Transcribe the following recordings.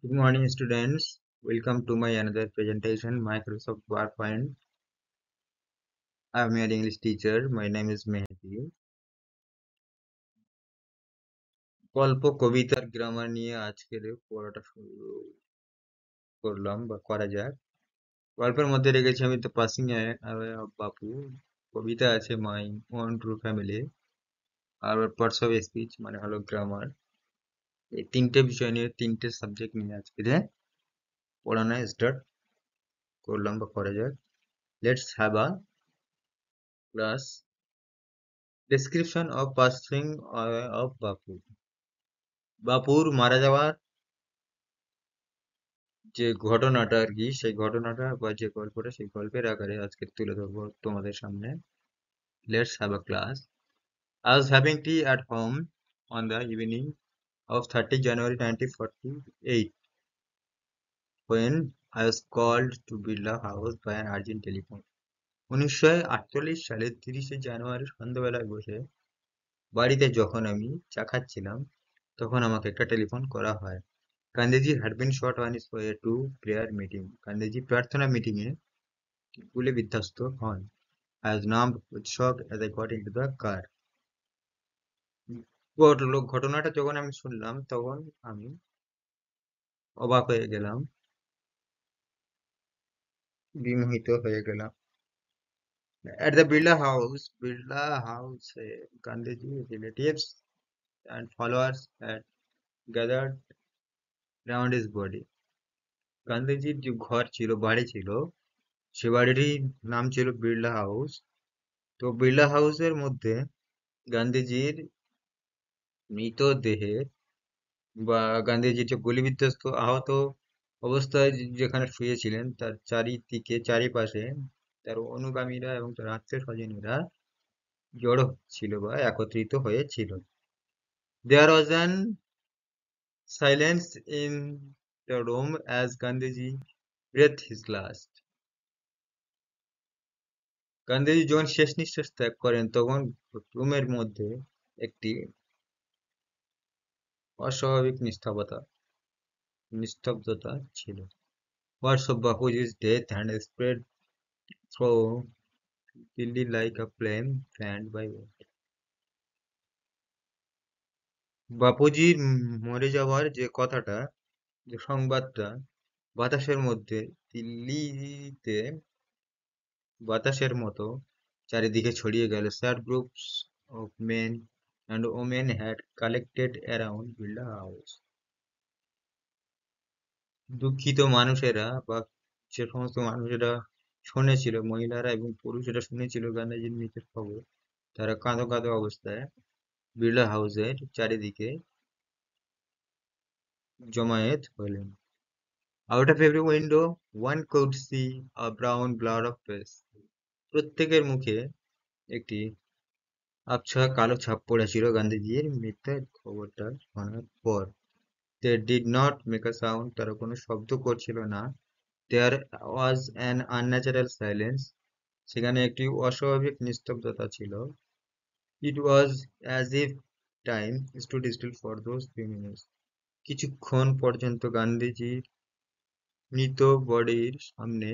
Good morning, students. Welcome to my another presentation, Microsoft PowerPoint. I'm your English teacher. My name is Mehdi. গল্প কবিতার grammar নিয়ে আজকের পড়াটা শুরু করলাম বা করা যাক। গল্পের মধ্যে রেখেছি আমি তো পাসিং বাপু। কবিতা আছে মাই ওন ট্রু ফ্যামিলি। আর পার্টস অফ স্পিচ মানে হলো গ্রামার। এই তিনটে বিষয় নিয়ে তিনটে সাবজেক্ট নিয়ে আজকে পড়ানো স্টার্ট করলাম বা করা যাক। Let's have a class description of passing of বাপু। বাপুর মারা যাওয়ার যে ঘটনাটা আর কি সেই ঘটনাটা বা যে গল্পটা সেই গল্পের আকারে আজকে তুলে ধরবো তোমাদের সামনে। Let's have a class. I was having tea at home on the evening of 30 January 1948 when I was called to Birla House by an urgent telephone. 1948 সালের 30শে জানুয়ারি সন্ধ্যাবেলায় বসে বাড়িতে যখন আমি চা খাচ্ছিলাম তখন আমাকে একটা টেলিফোন করা হয়। Gandhiji had been shot on his way to prayer meeting. Gandhiji প্রার্থনা মিটিং এ গুলি বিধ্বস্ত হন। I was numbed with shock as I got into the car. ঘটনাটা যখন আমি শুনলাম তখন আমি অবাক হয়ে গেলাম, বিমোহিত হয়ে গেলাম। At the Birla House, Gandhiji relatives and followers had gathered round his body. গান্ধীজির যে ঘর ছিল, বাড়ি ছিল, সে বাড়িটির নাম ছিল বিড়লা হাউস। তো বিড়লা হাউসের মধ্যে গান্ধীজির মৃতদেহে বা গান্ধীজির যে গুলিবিদ্ধস্ত আহত অবস্থায় যেখানে শুয়েছিলেন তার চারিদিকে চারিপাশে তার অনুগামীরা এবং তার আত্মীয় স্বজনেরা জড়ো ছিল বা একত্রিত হয়েছিল। There was an silence in the room as Gandhiji breathed his last. Gandhiji যখন শেষ নিঃশ্বাস ত্যাগ করেন তখন রুমের মধ্যে একটি অস্বাভাবিক নিস্তব্ধতা ছিল। Words of Bapuji's death had spread through Delhi like a flame fanned by wind. বাপুজির মরে যাওয়ার যে কথাটা, যে সংবাদটা বাতাসের মধ্যে দিল্লিতে বাতাসের মতো চারিদিকে ছড়িয়ে গেল। Sad groups of men and women had collected around Birla House. দুঃখিত মানুষেরা বা যে সমস্ত মানুষেরা শুনেছিল, মহিলারা এবং পুরুষেরা শুনেছিল গান্ধীজির মৃত্যুর খবর, তারা কাঁদো কাঁদো অবস্থায় বিড়লা হাউসের চারিদিকে জমায়েত হলেন। Out of every window one could see a brown blur of face. প্রত্যেকের মুখে একটি আবছা কালো ছাপ পড়েছিল গান্ধীজির মৃত্যুর খবরটা শোনার পর। They did not make a sound. তারা কোনো শব্দ করছিল না। There was an unnatural silence. সেখানে একটি অস্বাভাবিক নিস্তব্ধতা ছিল। It was as if time stood still for those few minutes. কিছুক্ষণ পর্যন্ত গান্ধীজির মৃত বডির সামনে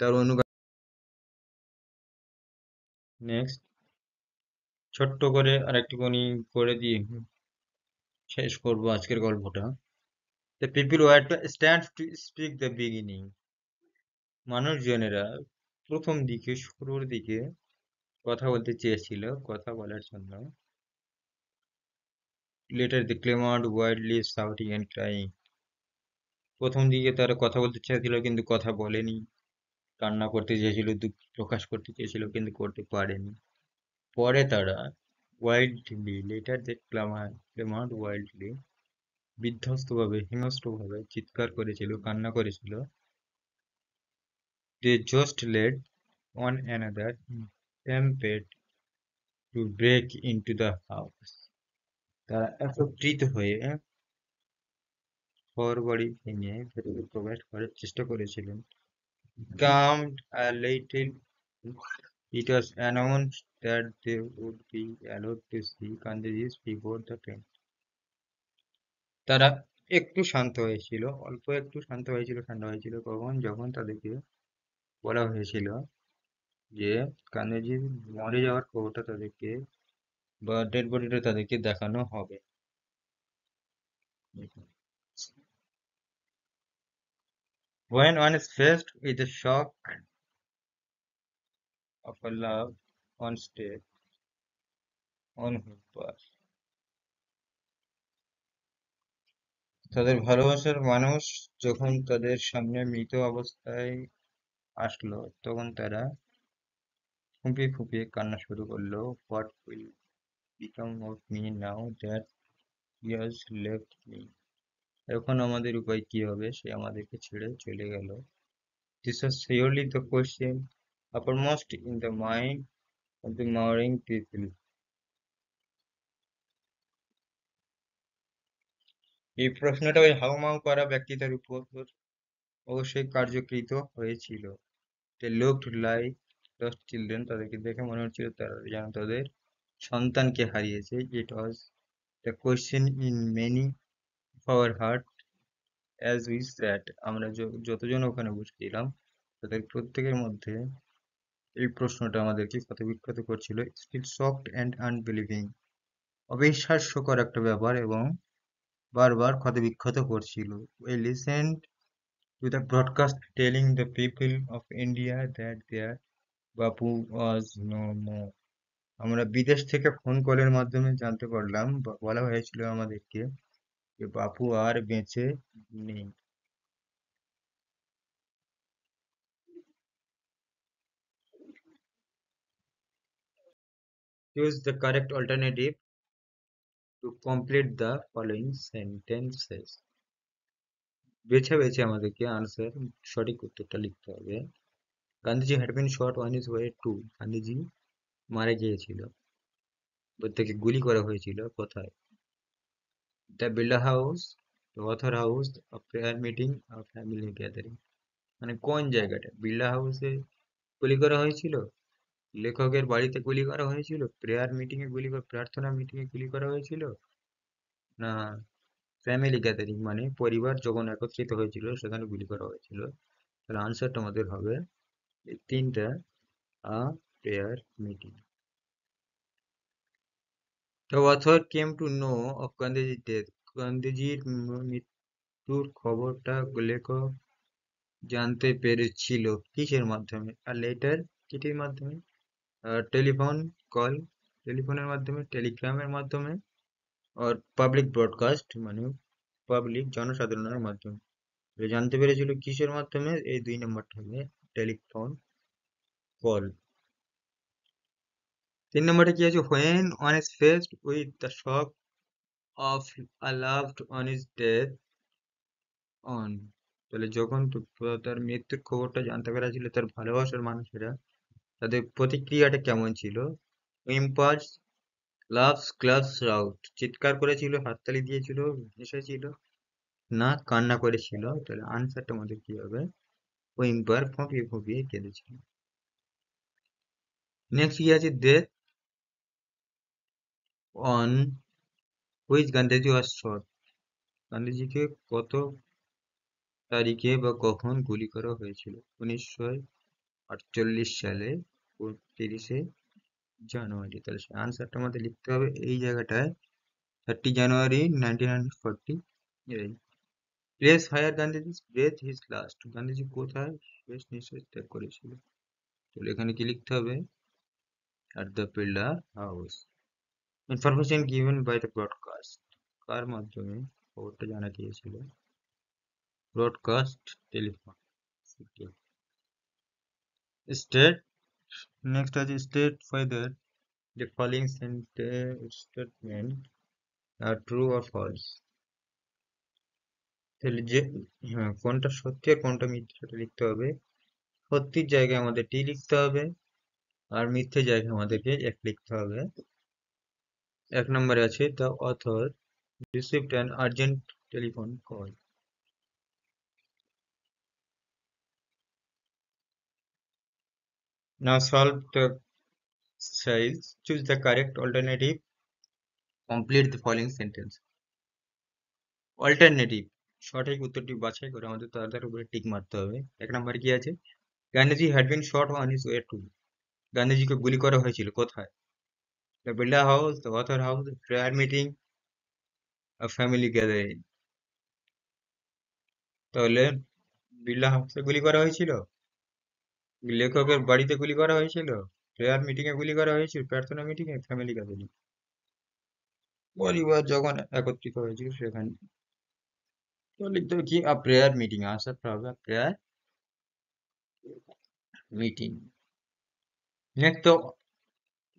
তার অনুগামী। নেক্সট ছোট্ট করে আরেকটুখানি করে দিয়ে শেষ করবো আজকের গল্পটা। The people were to stand to speak the beginning. মানুষজনেরা প্রথম দিকে শুরুর দিকে কথা বলতে চেয়েছিল, কথা বলার জন্য। Later they clamored wildly, shouting and crying. প্রথম দিকে তারা কথা বলতে চেয়েছিল কিন্তু কথা বলেনি, কান্না করতে চেয়েছিল, দুঃখ প্রকাশ করতে চেয়েছিল কিন্তু করতে পারেনি। পরে তারা ওয়াইল্ডলি, লেটার দে ক্লামার্ড ওয়াইল্ডলি, বিধ্বস্তভাবে, হিংস্রভাবে চিৎকার করেছিল, কান্না করেছিল। They just led one another impelled to break into the house. তারা একত্রিত হয়ে ঘরবাড়ি ভেঙে ভেতরে প্রবেশ করার চেষ্টা করেছিলেন। Calmed a little, it was announced that they would be allowed to see Gandhiji before the pain. তারা একটু শান্ত হয়েছিল, অল্প একটু শান্ত হয়েছিল, ঠান্ডা হয়েছিল কখন, যখন তাদেরকে বলা হয়েছিল যে গান্ধীজির মরে যাওয়ার খবরটা তাদেরকে বা ডেড বডিটা তাদেরকে দেখানো হবে। When one is faced with the shock of a loved one's death on his path, তাদের ভালোবাসার মানুষ যখন তাদের সামনে মৃত অবস্থায় আসলো, তখন তারা ফুঁপিয়ে ফুঁপিয়ে কান্না শুরু করলো। What will become of me now that he has left me? এখন আমাদের উপায় কি হবে? সে আমাদেরকে ছেড়ে চলে গেল। This was surely the question uppermost in the mind of the mourning people. এই প্রশ্নটা ওই হাউমাউ করা ব্যক্তিদের উপর অবশ্যই কার্যকৃত হয়েছিল। They looked like lost children. তাদেরকে দেখে মনে হচ্ছিল তারা যেন তাদের সন্তানকে হারিয়েছে। It was the question in many of our heart as we sat. আমরা যতজন ওখানে বসেছিলাম তাদের প্রত্যেকের মধ্যে এই প্রশ্নটা আমাদেরকে ক্ষতবিক্ষত করছিল। Still shocked and unbelieving. অবিশ্বাস্যকর একটা ব্যাপার এবং বারবার ক্ষতবিক্ষত করছিল। We listened to the broadcast telling the people of India that their Bapu was no more. আমরা বিদেশ থেকে ফোন কলের মাধ্যমে জানতে পারলাম, বলা হয়েছিল আমাদেরকে যে বাপু আর বেঁচে নেই। Choose the correct alternative to complete the following sentences. বেছে বেছে আমাদেরকে আনসার সঠিক উত্তরটা লিখতে হবে। Gandhiji had been shot on his way to. Gandhiji মারা গিয়েছিল, প্রত্যেকে গুলি করা হয়েছিল কোথায়? The Birla House, the Author House, a prayer meeting, a family gathering. মানে কোন জায়গাটা? বিড়লা হাউসে গুলি করা হয়েছিল, লেখকের বাড়িতে গুলি করা হয়েছিল, প্রেয়ার মিটিং এ প্রার্থনা মিটিং এ গুলি করা হয়েছিল, না ফ্যামিলি গ্যাদারিং মানে পরিবার যখন একত্রিত হয়েছিল সেখানে গুলি করা হয়েছিল? তাহলে আনসারটা আমাদের হবে এই তিনটা, আ prayer meeting. The author came to know of Gandhi's death. গান্ধীজির মৃত্যুর খবরটা লেখক জানতে পেরেছিল কিসের মাধ্যমে? আর লেটার চিঠির মাধ্যমে, টেলিফোন কল টেলিফোনের মাধ্যমে, টেলিগ্রামের মাধ্যমে, আর পাবলিক ব্রডকাস্ট মানে পাবলিক জনসাধারণের মাধ্যমে। তো জানতে পেরেছিল কিসের মাধ্যমে? এই 2 নম্বরটা হবে টেলিফোন কল। 3 নম্বরে কি আছে? when one is faced with the shock of a loved one is death on, তাহলে যখন তার মৃত্যুর খবরটা জানতে পেরেছিল তার ভালোবাসার মানুষেরা, তাদের প্রতিক্রিয়াটা কেমন ছিল? ইম্পালস, লাভস, ক্লাবস, রাউট, চিৎকার করেছিল, হাততালি দিয়েছিল, হেসেছিল, না কান্না করেছিল? তাহলে আনসারটা আমাদের কি হবে? হুইম্পার, ফুঁপিয়ে ফুঁপিয়ে কেঁদেছিল। নেক্সট কি আছে? Death on which Gandhiji was shot. গান্ধীজিকে কত তারিখে বা কখন গুলি করা হয়েছিল? 1948 সালে 30শে জানুয়ারি। তাহলে আনসারটা আমাদের লিখতে হবে এই জায়গাটায় 30 জানুয়ারি 1948। Place where Gandhiji breath his last. Gandhiji কোথায় শেষ নিঃশ্বাস ত্যাগ করেছিল? তাহলে এখানে কি লিখতে হবে? at the Birla House. Information given by the broadcast. কার মাধ্যমে খবরটা জানা গিয়েছিল? Broadcast telephone. স্টেট, নেক্সট আছে state whether the following statement are true or false. তাহলে যে হ্যাঁ কোনটা সত্যি আর কোনটা মিথ্যে সেটা লিখতে হবে। সত্যির জায়গায় আমাদের টি লিখতে হবে আর মিথ্যে জায়গায় আমাদেরকে এক লিখতে হবে। 1 নম্বরে আছে the author received an urgent telephone call. Now solve the size. Choose the correct alternative. Complete the following sentence. Alternative সঠিক উত্তরটি বাছাই করে আমাদের তার উপরে টিক মারতে হবে। 1 নম্বরে কি আছে? Gandhiji had been shot on his way to. গান্ধীজিকে গুলি করা হয়েছিল কোথায়? The Birla house, the other house, prayer meeting, a family gathering. তাহলে বিড়লা হাউসে গুলি করা হয়েছিল, লেখকের বাড়িতে গুলি করা হয়েছিল, প্রেয়ার মিটিং এ গুলি করা হয়েছিল, প্রার্থনা মিটিং এ, ফ্যামিলি গ্যাদারিং। পরিবার যখন একত্রিত হয়েছিল সেখানে। তো লিখতে হবে কি? A prayer meeting. আনসারটা হবে prayer meeting. Next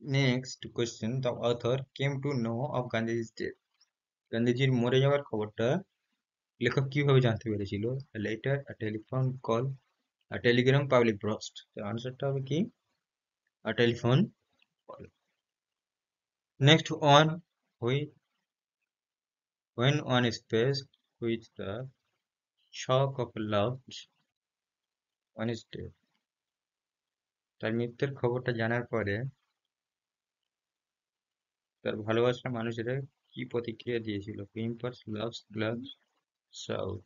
next question, the author came to know of Gandhiji's death. গান্ধীজির মরে যাওয়ার খবরটা লেখক কিভাবে জানতে পেরেছিল? Letter, a telephone call, a telegram, public broadcast. তো আনসারটা হবে কি? A telephone call. Next on which when one is faced with the shock of a loved one is dead. তার মৃত্যুর খবরটা জানার পরে তার ভালোবাসার মানুষেরা কি প্রতিক্রিয়া দিয়েছিল? পিম্পার্স, লাভস, গ্লাভস, সাউথ।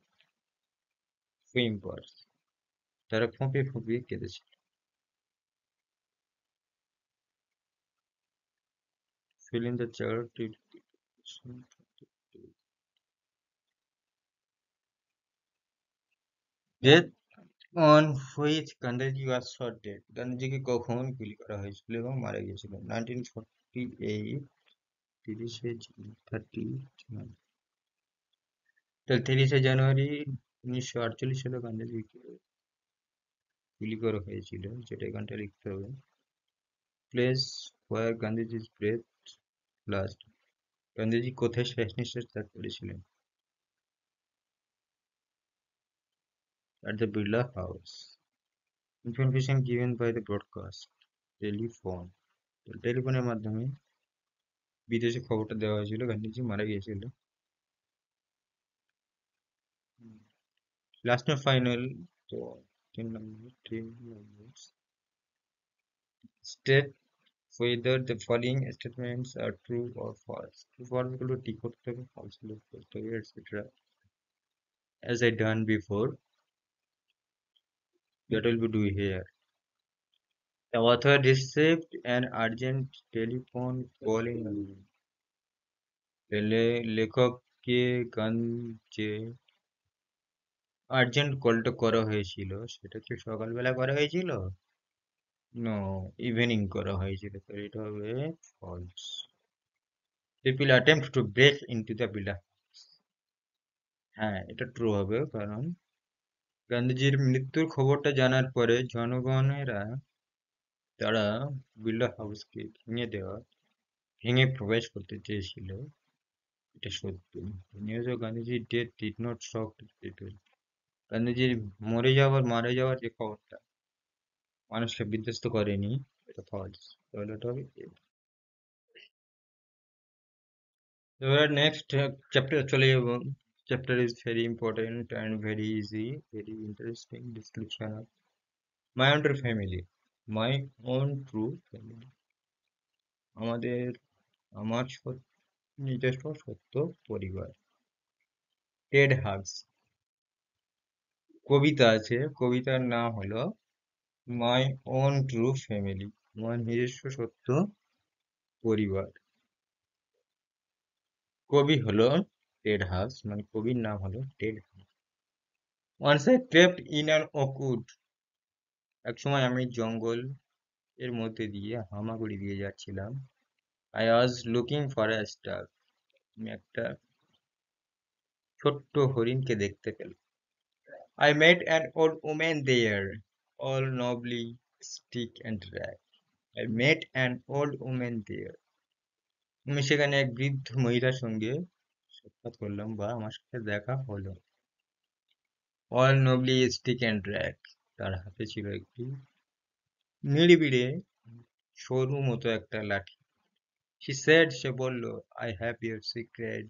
পিম্পার্স, তারা ফুঁপিয়ে ফুঁপিয়ে কেঁদেছিল। Fill in the chart. Death on which Gandhiji was shot dead. গান্ধীজিকে কখন গুলি করা হয়েছিল এবং মারা গিয়েছিল? 1948, 30শে থার্টি 30শে জানুয়ারি 1948 সালে গান্ধীজিকে গুলি করা হয়েছিল, যেটা এখানটা লিখতে হবে। Place where Gandhiji's breath last. Gandhiji কোথায় শেষ নিঃশ্বাস ত্যাগ করেছিলেন? At the Birla House. Information given by the broadcast. Telephone. টেলিফোনের মাধ্যমে বিদেশে খবরটা দেওয়া হয়েছিল গান্ধীজি মারা গিয়েছিল। লাস্ট না ফাইনাল? তো 3 নম্বর state whether the following statements are true or false. True false গুলো ঠিক করতে হবে, false গুলো করতে হবে, etc. As I done before, that will be do here. The author received an urgent telephone call in লেখককে গান যে আর্জেন্ট কলটা করা হয়েছিল সেটা কি সকালবেলা করা হয়েছিল? নো, ইভিনিং করা হয়েছিল। তো এটা হবে false. People attempt to break into the building. হ্যাঁ, এটা ট্রু হবে, কারণ গান্ধীজির মৃত্যুর খবরটা জানার পরে জনগণেরা তারা বিড়লা হাউসকে ভেঙে প্রবেশ করতে চেয়েছিল। এটা সত্য। নিউজ অফ গান্ধীজির death did not shock people. গান্ধীজির মারা যাওয়ার যে খবরটা মানুষকে বিধ্বস্ত করেনি, এটা ফলস। তাহলে এটা হবে A। এবার নেক্সট চ্যাপ্টার চলে যাব। Chapter is very important and very easy, very interesting description of my own family, my own true family. আমাদের আমার নিজস্ব সত্য পরিবার। টেড হাগস কবিতা আছে, কবিতার নাম হলো মাই ওন ট্রু ফ্যামিলি, আমার নিজস্ব সত্য পরিবার। কবি হলো টেড হাগস, মানে কবির নাম হলো Ted hugs. Once I crept in an oak wood. এক সময় আমি জঙ্গল এর মধ্যে দিয়ে হামাগুড়ি দিয়ে যাচ্ছিলাম। I was looking for a star. আমি একটা ছোট্ট হরিণকে দেখতে পেলাম। I met an old woman there, all nobly stick and drag. I met an old woman there. আমি সেখানে এক বৃদ্ধ মহিলার সঙ্গে সাক্ষাৎ করলাম, বা আমার সাথে দেখা হলো। All nobly stick and drag. তার হাতে ছিল একটি নিড়িবিড়ে সরু মতো একটা লাঠি। She said, সে বলল, I have your secret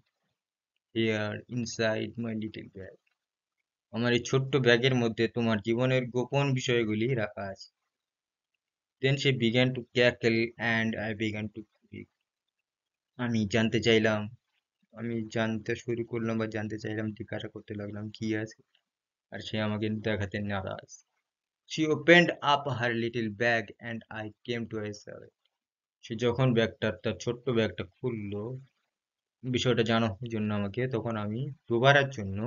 here inside my little bag. আমার এই ছোট্ট ব্যাগের মধ্যে তোমার জীবনের গোপন বিষয়গুলি রাখা আছে। Then she began to cackle and I began to creep. আমি জানতে চাইলাম, আমি জানতে শুরু করলাম বা জানতে চাইলাম, জিজ্ঞাসা করতে লাগলাম কি আছে, আর সে আমাকে দেখাতে নারাজ। She opened up her little bag and I came to her side. সে যখন তার ছোট্ট ব্যাগটা খুললো বিষয়টা জানানোর জন্য আমাকে, তখন আমি দুবারের জন্য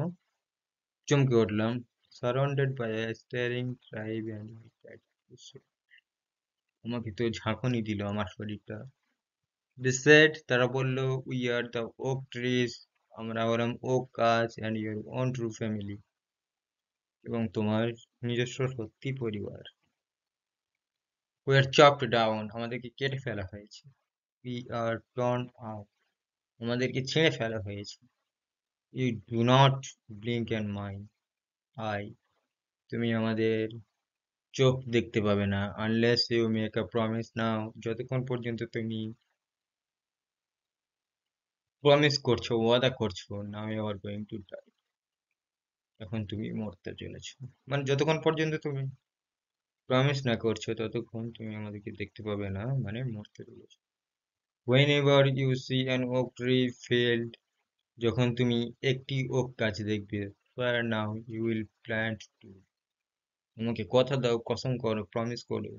চমকে উঠলাম। Surrounded by a staring tribe and my cat. আমাকে তো ঝাঁকুনি দিল আমার শরীরটা। They said, তারা বলল, we are the oak trees, আমরা হলাম ওক গাছ, and your own true family, এবং তোমার নিজস্ব সত্যি পরিবার। We are chopped down, আমাদেরকে কেটে ফেলা হয়েছে। We are torn up, আমাদেরকে ছেড়ে ফেলা হয়েছে। You do not blink and mine eye, তুমি আমাদের চোখ দেখতে পাবে না, unless you make a promise now, যতক্ষণ পর্যন্ত তুমি প্রমিস করছো, ওয়াদা করছো, now you are going to die, এখন তুমি মরতে চলেছো। মানে যতক্ষণ পর্যন্ত তুমি প্রমিস না করছো ততক্ষণ তুমি আমাদেরকে দেখতে পাবে না, মানে মরতে চলেছো। Whenever you see an oak tree felled, যখন তুমি একটি ওক গাছ দেখবে, swear now you will plant two, তোমাকে কথা দাও, কসম করো, প্রমিস করো,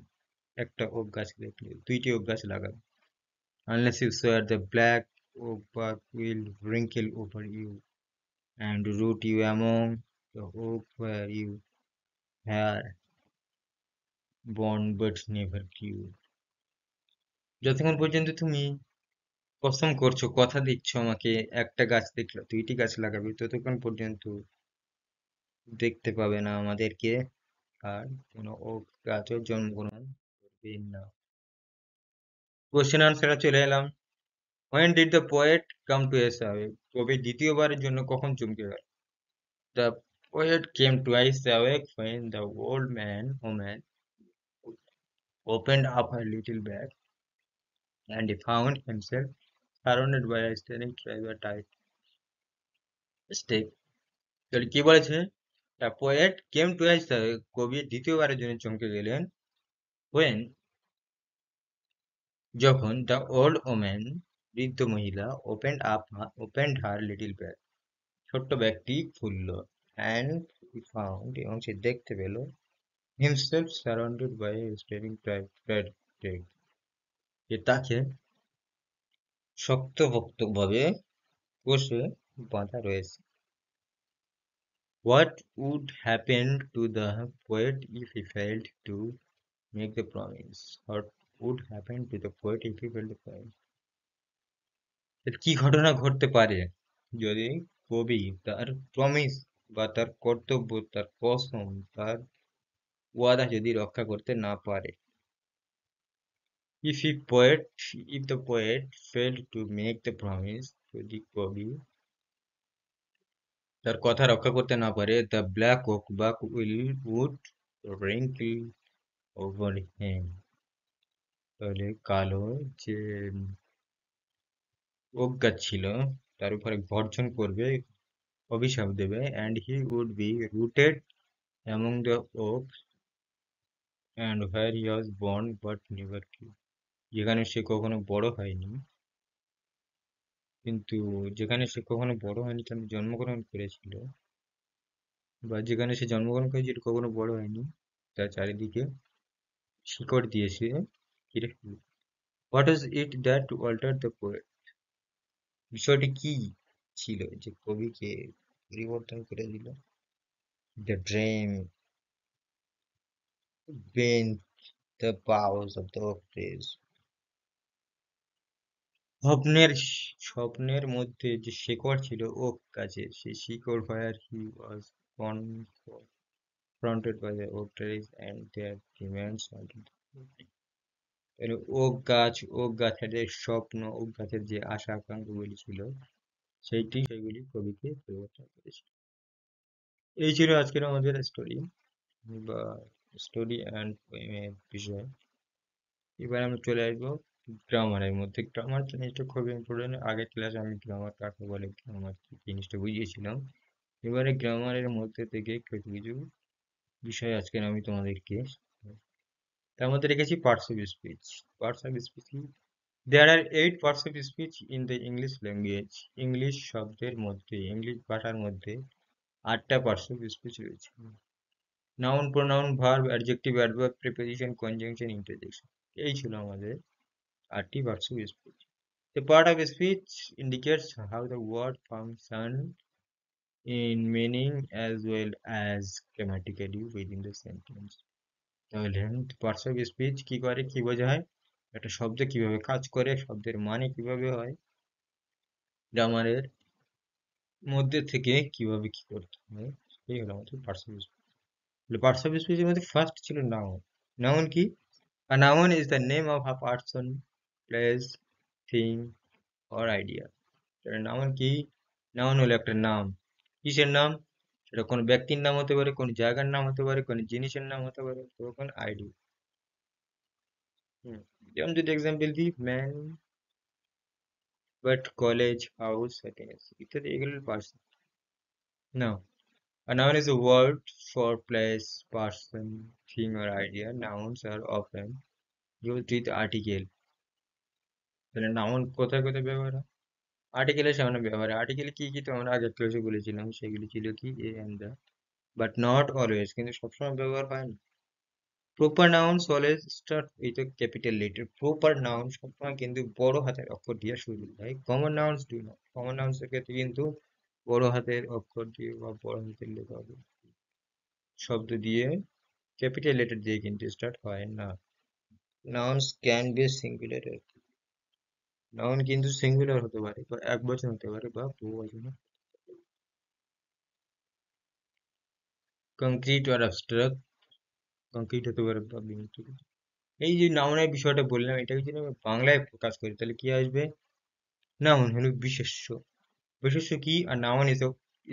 একটা ওক গাছ দেখলে দুইটি ওক গাছ লাগাবে। Unless you swear, the black oak bark will wrinkle over you and root you among the oak where you were born but never grew. যতক্ষণ পর্যন্ত তুমি কসম করছো, কথা দিচ্ছ আমাকে, একটা গাছ দেখলে দুইটি গাছ লাগাবে, ততক্ষণ পর্যন্ত দেখতে পাবে না আমাদেরকে, আর কোনো ওক গাছও জন্মগ্রহণ করবে না। কোশ্চেন আনসারে চলে এলাম। When did the poet come to Esau? কবি দ্বিতীয়বারের জন্য কখন চমকে গেল? The poet came twice awake when the old woman opened up her little bag and he found himself surrounded by a staring tribe stick. তাহলে কি বলেছে? The poet came twice awake, কবি দ্বিতীয়বারের জন্য চমকে গেলেন when, যখন the old woman, বৃদ্ধ মহিলা, opened her little bag, ছোট্ট ব্যাগটি খুলল, and he found, এবং সে দেখতে পেল, himself surrounded by a staring tribe, যে তাকে শক্তপোক্তভাবে কষে বাঁধা রয়েছে। What would happen to the poet if he failed to make the promise? What would happen to the poet if he failed the promise? এর কি ঘটনা ঘটতে পারে যদি কবি তার প্রমিস বা তার কর্তব্য, তার কসম, তার ওয়াদা যদি রক্ষা করতে না পারে? If the poet failed to make the promise, যদি কবি তার কথা রক্ষা করতে না পারে, the black oak bark would wrinkle over him, তাহলে কালো যে ওক গাছ ছিল তার উপরে গর্জন করবে, অভিশাপ দেবে, and he would be rooted among the oaks and where he was born but never grew, যেখানে সে কখনো বড় হয়নি, কিন্তু যেখানে সে কখনো বড় হয়নি, কিন্তু জন্মগ্রহণ করেছিল, বা যেখানে সে জন্মগ্রহণ করেছিল কখনো বড় হয়নি, তার চারিদিকে শিকড় দিয়েছে ঘিরে ফেলে। What is it that altered the poet? বিষয়টি কি ছিল যে কবিকে পরিবর্তন করে দিল? The dream beneath the boughs of the oak trees. স্বপ্নের স্বপ্নের মধ্যে যে শিকড় ছিল ওক গাছের, সেই শিকড় where he was confronted by the oak trees and their demands unto the poet. তাহলে ওক গাছের যে স্বপ্ন, ওক গাছের যে আশা আকাঙ্ক্ষাগুলি ছিল, সেগুলি কবিকে পরিবর্তন করেছিল। এই ছিল আজকের আমাদের স্টোরি বা স্টোরি অ্যান্ড পোয়েমের বিষয়। এবার আমরা চলে আসবো গ্রামারের মধ্যে। গ্রামার জিনিসটা খুবই ইম্পর্টেন্ট। আগের ক্লাসে আমি গ্রামার কাকে বলে, গ্রামার কি জিনিসটা বুঝিয়েছিলাম। এবারে গ্রামারের মধ্যে থেকে কিছু কিছু বিষয় আজকে আমি তোমাদেরকে, তার মধ্যে রেখেছি parts of speech. Parts of speech There are 8 parts of speech in the English language. English শব্দের মধ্যে, ইংলিশ ভাষার মধ্যে 8টা পার্টস অফ স্পিচ রয়েছে। Noun, pronoun, verb, adjective, adverb, preposition, conjunction, interjection. এই ছিল আমাদের 8টি parts of speech. The part of speech indicates how the word functions in meaning as well as grammatically within the sentence. তাহলে parts of speech কি করে, কি বোঝায়, একটা শব্দ কিভাবে কাজ করে, শব্দের মানে কিভাবে হয়, গ্রামারের মধ্যে থেকে কিভাবে কি করতে হয়, এই হলো আমাদের parts of speech. Parts of স্পিচের মধ্যে ফার্স্ট ছিল নাউন। নাউন কি? A noun is the name of a person, place, thing or idea. Noun কি? নাউন হলো একটা নাম। কিসের নাম? সেটা কোনো ব্যক্তির নাম হতে পারে, কোনো জায়গার নাম হতে পারে, কোনো জিনিসের নাম হতে পারে, কোনো আইডিয়া। যেমন যদি এক্সাম্পল দিই, man, but, college, house, happiness ইত্যাদি, এগুলোর person. Now, a noun is a word for place, person, thing or idea. Nouns are often used with article. তাহলে নাউন কোথায় কোথায় ব্যবহার হয়? আর্টিকেলের সামনে ব্যবহার হয়। আর্টিকেল কি কি তো আমরা আগের ক্লাসে বলেছিলাম, সেগুলি ছিল কি, a and the, but not always, কিন্তু সবসময় ব্যবহার হয় না। Proper nouns always start with a capital letter. Proper noun সবসময় কিন্তু বড় হাতের অক্ষর দিয়ে শুরু হয়। Common nouns do not. Common নাউন্সের ক্ষেত্রে কিন্তু বড় হাতের অক্ষর দিয়ে বা বড় হাতের লেখা শব্দ দিয়ে, ক্যাপিটাল লেটার দিয়ে কিন্তু স্টার্ট হয় না। Nouns can be singular. Noun কিন্তু সিঙ্গুলার হতে পারে, বা একবচন হতে পারে, বা বহুবচন। কংক্রিট আর অ্যাবস্ট্রাক্ট। কংক্রিট হতে পারে বা বিমূর্ত। এই যে নাউনের বিষয়টা বললাম, এটাকে যদি আমি বাংলায় প্রকাশ করি তাহলে কি আসবে? নাউন হলো বিশেষ্য। বিশেষ্য কি? আর noun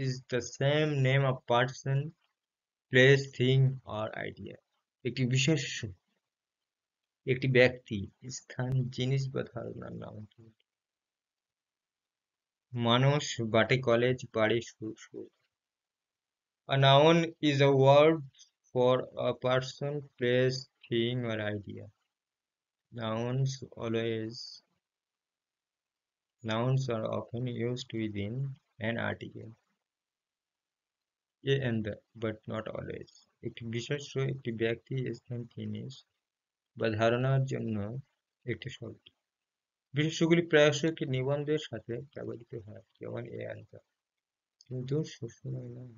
is the same name of person, place, thing or idea. একটি বিশেষ্য একটি ব্যক্তি, স্থান, জিনিস বা ধারণার নাম। মানুষ, বাটে, কলেজ, বাড়ি, সুর। A noun is a word for a person, place, thing or idea. Nouns always Nouns are often used within an article, a and the, but not always. একটি বিশেষ্য একটি ব্যক্তি, স্থান, জিনিস বা ধারণার জন্য একটি শব্দ। বিশেষ্যগুলি প্রায়শই একটি নিবন্ধের সাথে ব্যবহৃত হয়, যেমন এ and the, কিন্তু সবসময় নয়।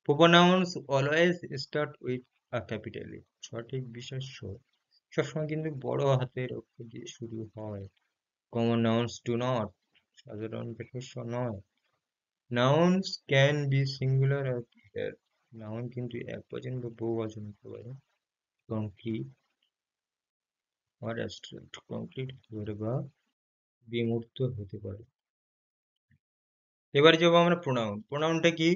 Proper nouns always start with a capital A. সঠিক বিশেষ্য সবসময় কিন্তু বড় হাতের অক্ষর দিয়ে শুরু হয়। Common nouns do not. সাধারণ বিশেষ্য নয়। Nouns can be singular or plural. Noun কিন্তু একবচন বা বহুবচন হতে পারে। Concrete or abstract. কংক্রিট হতে পারে বা বিমূর্ত হতে পারে। এবারে যাবো আমরা প্রোনাউন। প্রোনাউনটা কি?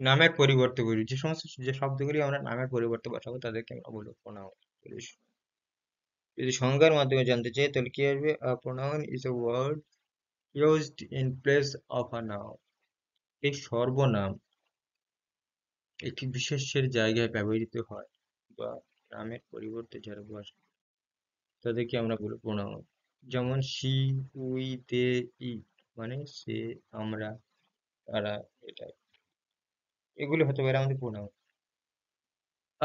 নামের পরিবর্তে বলি, যে সমস্ত যে শব্দগুলি আমরা নামের পরিবর্তে বসাবো তাদেরকে আমরা বলবো প্রোনাউন। যদি সংজ্ঞার মাধ্যমে জানতে চাই তাহলে কি আসবে? A pronoun is a word used in place of a noun. এই সর্বনাম একটি বিশেষ্যের জায়গায় ব্যবহৃত হয়, বা নামের পরিবর্তে যারা বসে তাদেরকে আমরা বলবো প্রোনাউন। যেমন সি, উই, দে, ইট, মানে সে, আমরা, তারা, এটা, এগুলো হতে পারে আমাদের pronoun.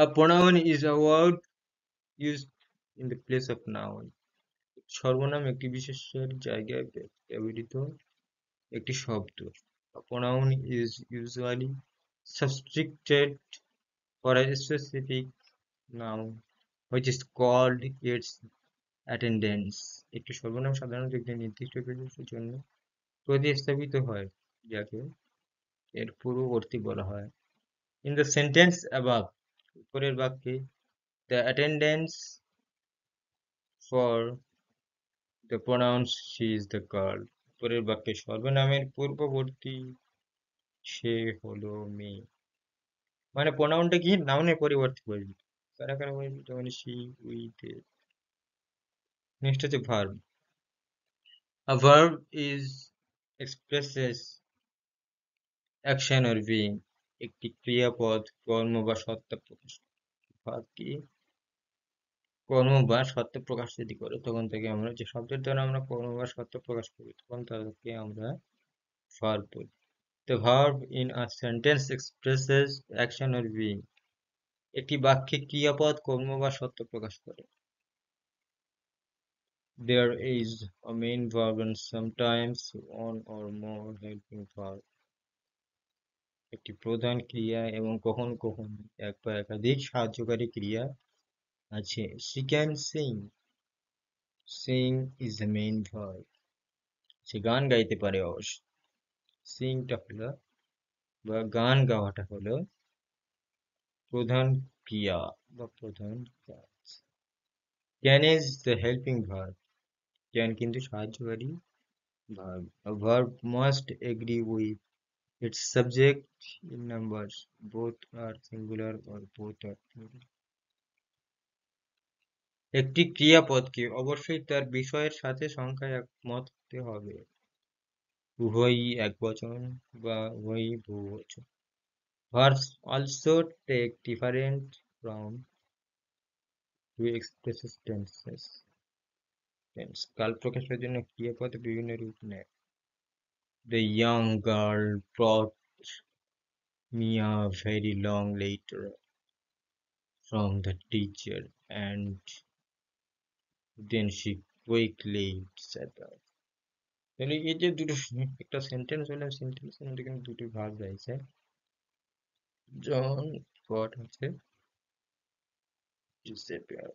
A pronoun is a word used in the place of noun. সর্বনাম একটি বিশেষ্যের জায়গায় ব্যবহৃত একটি শব্দ। A pronoun is usually substituted for a specific noun which is called its attendance. একটি সর্বনাম সাধারণত একটি নির্দিষ্ট বিশেষ্যের জন্য প্রতিস্থাপিত হয়, যাকে এর পূর্ববর্তী বলা হয়। In the sentence above, উপরের বাক্যে, the attendance for the pronouns she is the girl, উপরের বাক্যে সর্বনামের পূর্ববর্তী সে হলো মেয়ে। মানে প্রোনাউনটা কি? নাউনের পরিবর্তে বসবে। কারা কারা বসবে? যেমন সি, উই, দে। নেক্সট হচ্ছে verb. A verb is expresses action or being. একটি ক্রিয়াপদ, কর্ম বা সত্তা প্রকাশ করে। ভার্ব কি? কর্ম বা সত্য প্রকাশ যদি করে তখন থেকে আমরা যে শব্দের দ্বারা আমরা কর্ম বা সত্য প্রকাশ করি তখন তাদেরকে আমরা ভার্ব বলি। The verb in a sentence expresses action or being. একটি বাক্যে ক্রিয়াপদ কর্ম বা সত্য প্রকাশ করে। There is a main verb and sometimes one or more helping verb. একটি প্রধান ক্রিয়া এবং কখনো কখনো এক বা একাধিক সাহায্যকারী ক্রিয়া আছে। She can sing. Sing is the main verb. সে গান গাইতে পারে অবশ্য। সিংটা হলো বা গান গাওয়াটা হলো প্রধান ক্রিয়া বা প্রধান কাজ। Can is the helping verb. Can কিন্তু সাহায্যকারী verb. A verb must agree with its subject in numbers. Both are singular or both are plural. একটি ক্রিয়াপদকে অবশ্যই তার বিষয়ের সাথে সংখ্যায় একমত হতে হবে। উভয়ই একবচন বা উভয়ই বহুবচন। Verbs also take different from to express tenses. Tense কাল প্রকাশের জন্য ক্রিয়াপদ বিভিন্ন রূপ নেয়। The young girl brought me a very long letter from the teacher and then she quickly said that. তাহলে এই যে দুটো একটা সেন্টেন্স হলো সেন্টেন্সের মধ্যে কিন্তু দুটো ভাগ রয়েছে। জন গট হচ্ছে disappear.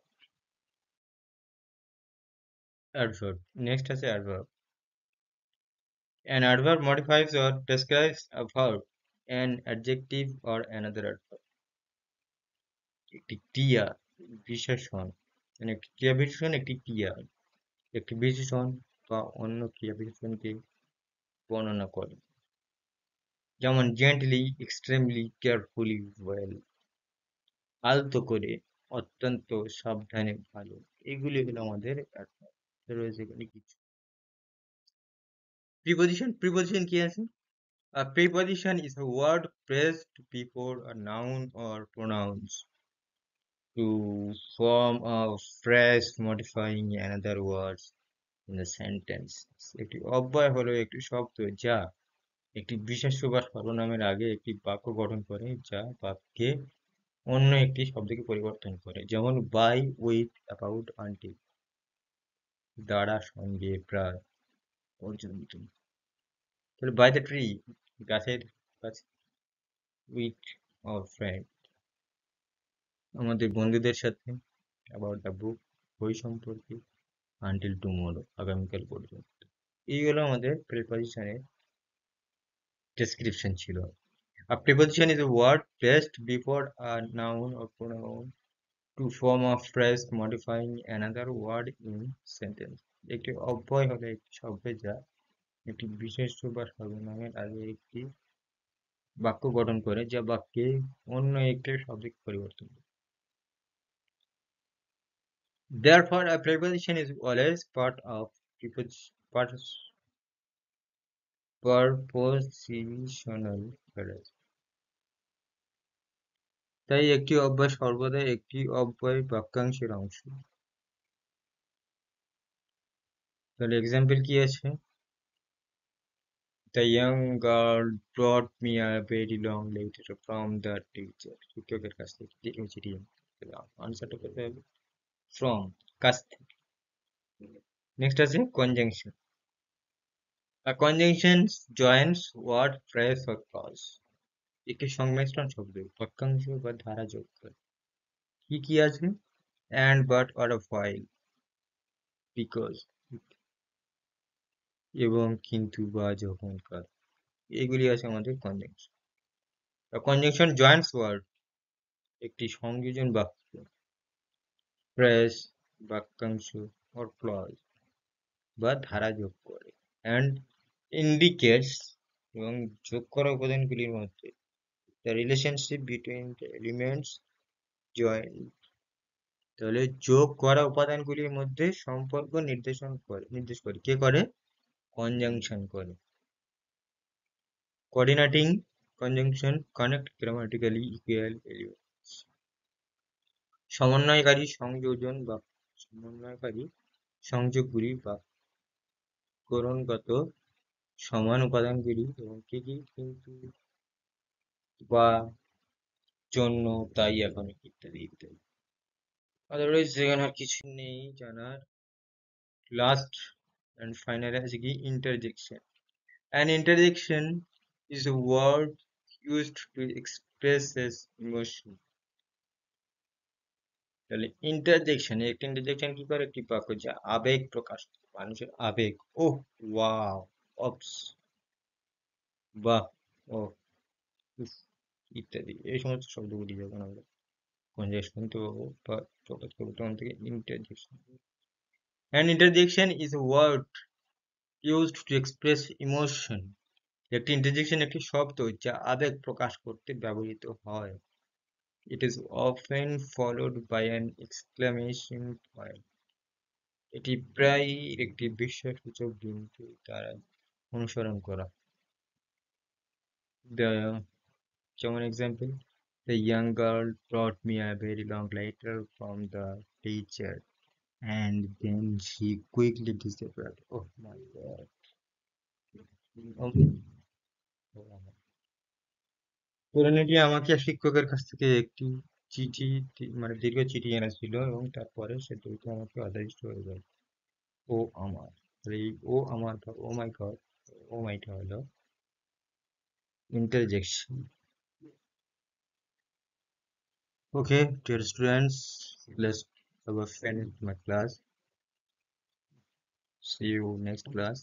Adverb. Next আছে adverb. An adverb modifies or describes a verb, an adjective or another adverb. একটি ক্রিয়া বিশেষণ মানে একটি ক্রিয়া বিশেষণ একটি ক্রিয়া একটি বিশেষণ বা অন্য ক্রিয়া বিশেষণকে বর্ণনা করে। যেমন gently, extremely, carefully, well. আলতো করে, অত্যন্ত সাবধানে, ভালো। এগুলি হলো আমাদের adverb। রয়েছে এখানে কিছু প্রিপজিশন। প্রিপজিশন কি আছে? A preposition is a word placed before a noun or pronouns to form a phrase modifying another words in a sentence. একটি অব্যয় হলো একটি শব্দ যা একটি বিশেষ্য বা সর্বনামের আগে একটি বাক্য গঠন করে যা বাক্যে অন্য একটি শব্দকে পরিবর্তন করে। যেমন by, with, about, until, দ্বারা, সঙ্গে, প্রায়, পর্যন্ত। তাহলে by the tree গাছের কাছে, with our friend আমাদের বন্ধুদের সাথে, about the book বই সম্পর্কে, until tomorrow আগামীকাল পর্যন্ত। এই হলো আমাদের প্রিপজিশনের ডেসক্রিপশন ছিল। A preposition is a word placed before a noun or pronoun to form a phrase modifying another word in sentence. একটি অব্যয় হলো একটি শব্দ যা একটি বিশেষ্য বা সর্বনামের আগে একটি বাক্য গঠন করে যা বাক্যে অন্য একটি শব্দকে পরিবর্তন করে। Therefore, a preposition is always part of prepositional phrase. তাই একটি অব্যয় সর্বদা একটি অব্যয় বাক্যাংশের অংশ। তাহলে এক্সাম্পল কি আছে? The young girl brought me a very long letter from the teacher. শিক্ষকের কাছ থেকে চিঠি পেলাম। আনসারটা করতে হবে from কাছ থেকে। নেক্সট আছে conjunction. A conjunction joins word, phrase or clause. একটি সংমিশ্রণ শব্দ বাক্যাংশ বা ধারা যোগ করে। কি কি আছে? And, but, or, a while, because, এবং, কিন্তু, বা, যখন, কার, এগুলি আছে আমাদের conjunction. A conjunction joins word, একটি সংযোজন বাক্য, phrase, বাক্যাংশ, or clause, বা ধারা যোগ করে, and indicates, এবং যোগ করা উপাদানগুলির মধ্যে the relationship between the elements joined. তাহলে যোগ করা উপাদানগুলির মধ্যে সম্পর্ক নির্দেশ করে। কে করে? কনজাংশন করে। Coordinating conjunction connect grammatically equal elements. সমন্বয়কারী সংযোজন বা সমন্বয়কারী সংযোগগুলি বা করণগত সমান উপাদানগুলি এবং কি কি কিন্তু বা জন্য তাই এখন ইত্যাদি ইত্যাদি। আদারওয়াইজ সেখানে আর কিছু নেই জানার। লাস্ট and final আছে কি interjection. An interjection is a word used to express as emotion. তাহলে ইন্টারজেকশন, একটা ইন্টারজেকশন কি করে, একটি বাক্য যা আবেগ প্রকাশ করে, মানুষের আবেগ, ওহ ওয়াও, অপস, বাহ, ও, উফ, ইত্যাদি এই সমস্ত শব্দগুলি যখন আমরা কনজাংশন তো বা প্রকাশ করবো তখন থেকে interjection. An interjection is a word used to express emotion. একটি ইন্টারজেকশন একটি শব্দ যা আবেগ প্রকাশ করতে ব্যবহৃত হয়। It is often followed by an exclamation point. এটি প্রায়ই একটি বিস্ময়সূচক বিন্দু দ্বারা অনুসরণ করা। যেমন example, the young girl brought me a very long letter from the teacher and then she quickly disappeared. Oh my god. তরুণীটি আমাকে শিক্ষকের কাছ থেকে একটি চিঠি মানে দীর্ঘ চিঠি এনেছিল এবং তারপরে সে দ্রুত আমাকে অদৃশ্য হয়ে যায়। ও আমার, আর এই ও আমার বা ও মাই গড, ও মাইটা হলো interjection. Okay, dear students, let's have a finish my class. See you next class.